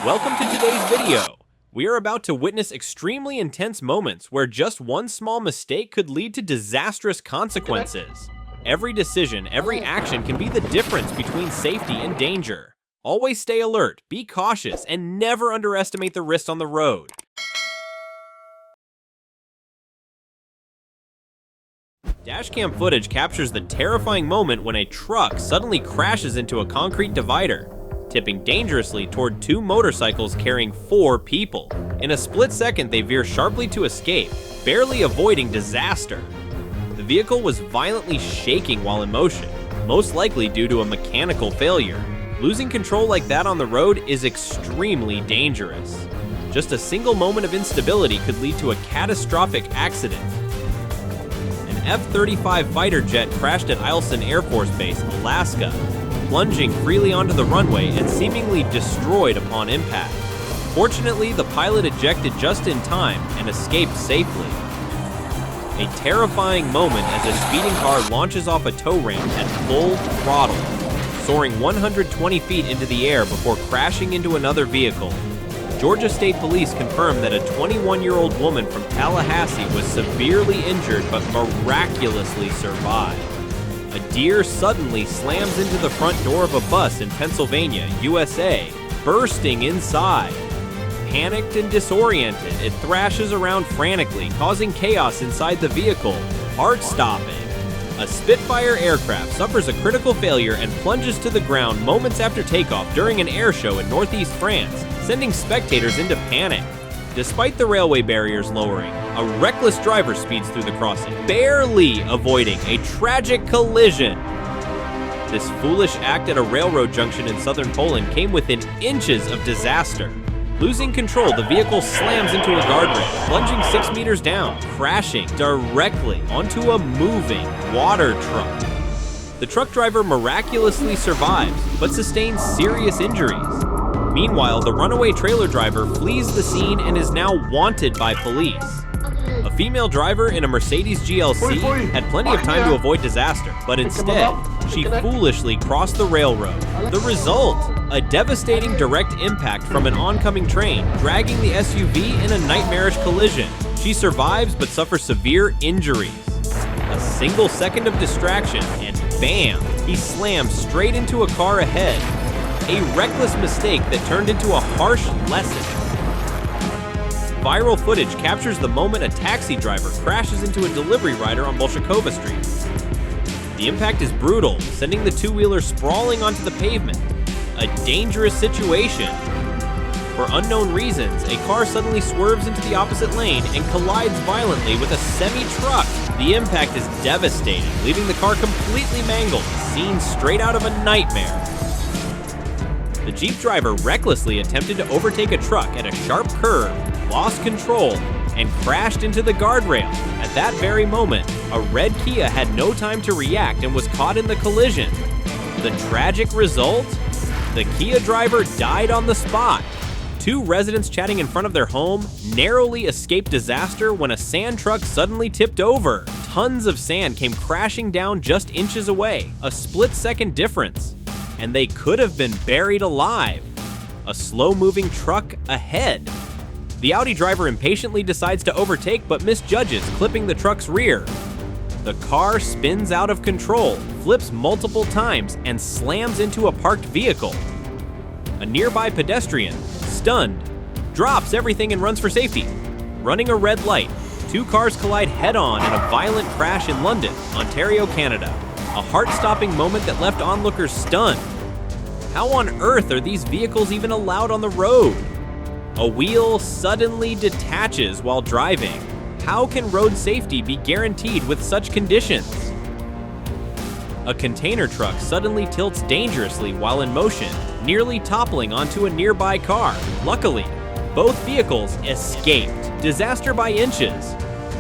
Welcome to today's video. We are about to witness extremely intense moments where just one small mistake could lead to disastrous consequences. Every decision, every action can be the difference between safety and danger. Always stay alert, be cautious, and never underestimate the risks on the road. Dashcam footage captures the terrifying moment when a truck suddenly crashes into a concrete divider, tipping dangerously toward two motorcycles carrying 4 people. In a split second, they veer sharply to escape, barely avoiding disaster. The vehicle was violently shaking while in motion, most likely due to a mechanical failure. Losing control like that on the road is extremely dangerous. Just a single moment of instability could lead to a catastrophic accident. An F-35 fighter jet crashed at Eielson Air Force Base, Alaska, plunging freely onto the runway and seemingly destroyed upon impact. Fortunately, the pilot ejected just in time and escaped safely. A terrifying moment as a speeding car launches off a tow ramp at full throttle, soaring 120 feet into the air before crashing into another vehicle. Georgia State Police confirmed that a 21-year-old woman from Tallahassee was severely injured but miraculously survived. A deer suddenly slams into the front door of a bus in Pennsylvania, USA, bursting inside. Panicked and disoriented, it thrashes around frantically, causing chaos inside the vehicle, heart-stopping. A Spitfire aircraft suffers a critical failure and plunges to the ground moments after takeoff during an air show in northeast France, sending spectators into panic. Despite the railway barriers lowering, a reckless driver speeds through the crossing, barely avoiding a tragic collision. This foolish act at a railroad junction in southern Poland came within inches of disaster. Losing control, the vehicle slams into a guardrail, plunging 6 meters down, crashing directly onto a moving water truck. The truck driver miraculously survives, but sustains serious injuries. Meanwhile, the runaway trailer driver flees the scene and is now wanted by police. A female driver in a Mercedes GLC had plenty of time to avoid disaster, but instead, she foolishly crossed the railroad. The result? A devastating direct impact from an oncoming train, dragging the SUV in a nightmarish collision. She survives but suffers severe injuries. A single second of distraction, and bam, he slams straight into a car ahead. A reckless mistake that turned into a harsh lesson. Viral footage captures the moment a taxi driver crashes into a delivery rider on Bolshakova Street. The impact is brutal, sending the two-wheeler sprawling onto the pavement. A dangerous situation. For unknown reasons, a car suddenly swerves into the opposite lane and collides violently with a semi-truck. The impact is devastating, leaving the car completely mangled, seen straight out of a nightmare. The Jeep driver recklessly attempted to overtake a truck at a sharp curve, lost control, and crashed into the guardrail. At that very moment, a red Kia had no time to react and was caught in the collision. The tragic result? The Kia driver died on the spot. 2 residents chatting in front of their home narrowly escaped disaster when a sand truck suddenly tipped over. Tons of sand came crashing down just inches away, a split-second difference. And they could have been buried alive. A slow-moving truck ahead. The Audi driver impatiently decides to overtake but misjudges, clipping the truck's rear. The car spins out of control, flips multiple times, and slams into a parked vehicle. A nearby pedestrian, stunned, drops everything and runs for safety. Running a red light, 2 cars collide head-on in a violent crash in London, Ontario, Canada. A heart-stopping moment that left onlookers stunned. How on earth are these vehicles even allowed on the road? A wheel suddenly detaches while driving. How can road safety be guaranteed with such conditions? A container truck suddenly tilts dangerously while in motion, nearly toppling onto a nearby car. Luckily, both vehicles escaped. Disaster by inches.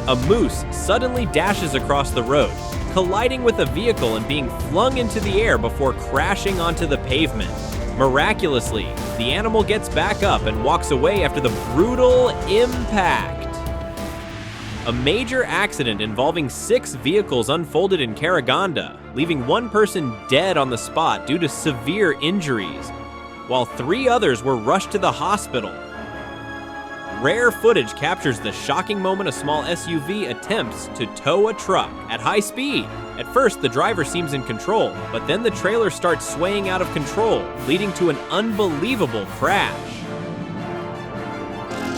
A moose suddenly dashes across the road, colliding with a vehicle and being flung into the air before crashing onto the pavement. Miraculously, the animal gets back up and walks away after the brutal impact. A major accident involving 6 vehicles unfolded in Karaganda, leaving 1 person dead on the spot due to severe injuries. while 3 others were rushed to the hospital. Rare footage captures the shocking moment a small SUV attempts to tow a truck at high speed. At first, the driver seems in control, but then the trailer starts swaying out of control, leading to an unbelievable crash.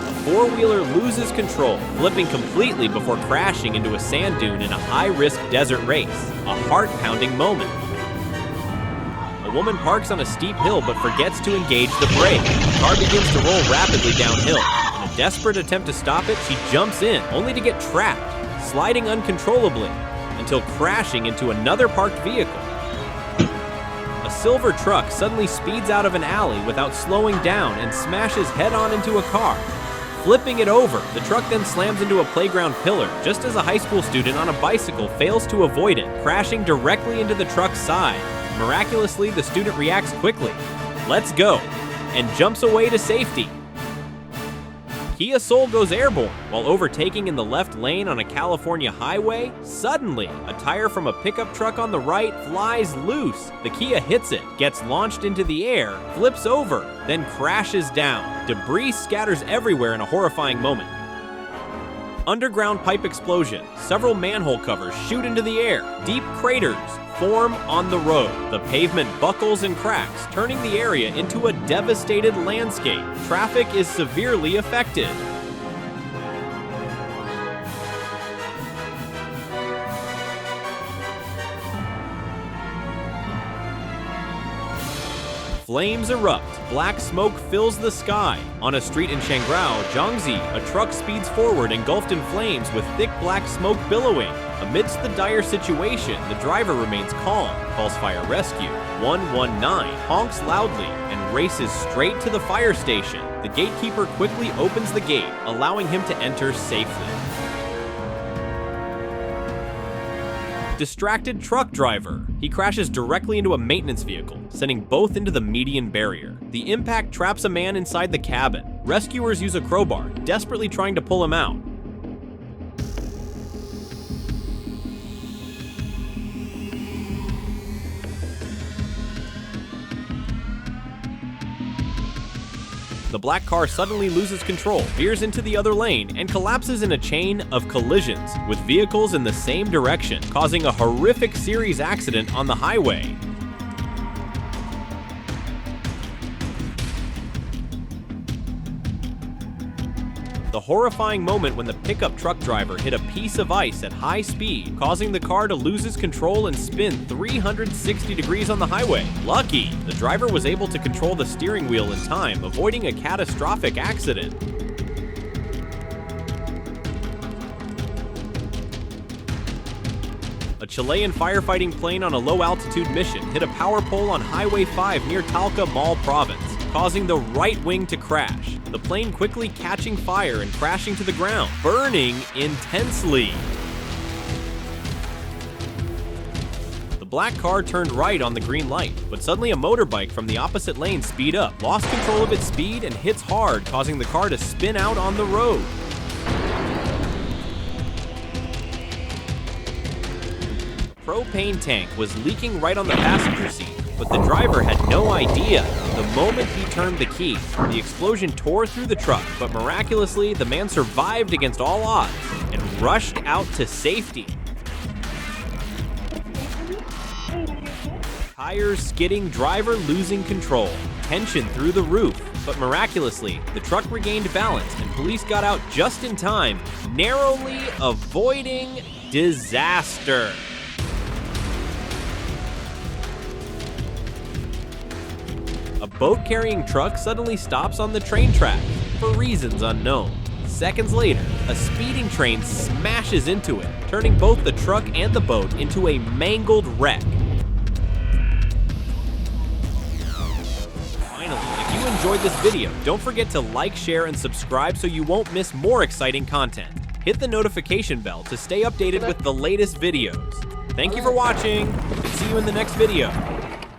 A 4-wheeler loses control, flipping completely before crashing into a sand dune in a high-risk desert race. A heart-pounding moment. A woman parks on a steep hill but forgets to engage the brake. The car begins to roll rapidly downhill. In a desperate attempt to stop it, she jumps in, only to get trapped, sliding uncontrollably, until crashing into another parked vehicle. A silver truck suddenly speeds out of an alley without slowing down and smashes head-on into a car. Flipping it over, the truck then slams into a playground pillar just as a high school student on a bicycle fails to avoid it, crashing directly into the truck's side. Miraculously, the student reacts quickly, "Let's go," and jumps away to safety. Kia Soul goes airborne while overtaking in the left lane on a California highway. Suddenly, a tire from a pickup truck on the right flies loose. The Kia hits it, gets launched into the air, flips over, then crashes down. Debris scatters everywhere in a horrifying moment. Underground pipe explosion. Several manhole covers shoot into the air. Deep craters form on the road. The pavement buckles and cracks, turning the area into a devastated landscape. Traffic is severely affected. Flames erupt. Black smoke fills the sky. On a street in Shangrao, Jiangxi, a truck speeds forward engulfed in flames with thick black smoke billowing. Amidst the dire situation, the driver remains calm, calls fire rescue. 119 honks loudly and races straight to the fire station. The gatekeeper quickly opens the gate, allowing him to enter safely. Distracted truck driver. He crashes directly into a maintenance vehicle, sending both into the median barrier. The impact traps a man inside the cabin. Rescuers use a crowbar, desperately trying to pull him out. The black car suddenly loses control, veers into the other lane, and collapses in a chain of collisions with vehicles in the same direction, causing a horrific series accident on the highway. The horrifying moment when the pickup truck driver hit a piece of ice at high speed, causing the car to lose its control and spin 360 degrees on the highway. Lucky, the driver was able to control the steering wheel in time, avoiding a catastrophic accident. A Chilean firefighting plane on a low-altitude mission hit a power pole on Highway 5 near Talca Mall Province, causing the right wing to crash. The plane quickly catching fire and crashing to the ground, burning intensely. The black car turned right on the green light, but suddenly a motorbike from the opposite lane speed up, lost control of its speed, and hits hard, causing the car to spin out on the road. A propane tank was leaking right on the passenger seat, but the driver had no idea. The moment he turned the key, the explosion tore through the truck, but miraculously, the man survived against all odds and rushed out to safety. Tires skidding, driver losing control, tension through the roof, but miraculously, the truck regained balance and police got out just in time, narrowly avoiding disaster. A boat-carrying truck suddenly stops on the train track, for reasons unknown. Seconds later, a speeding train smashes into it, turning both the truck and the boat into a mangled wreck. Finally, if you enjoyed this video, don't forget to like, share, and subscribe so you won't miss more exciting content. Hit the notification bell to stay updated with the latest videos. Thank you for watching, and see you in the next video.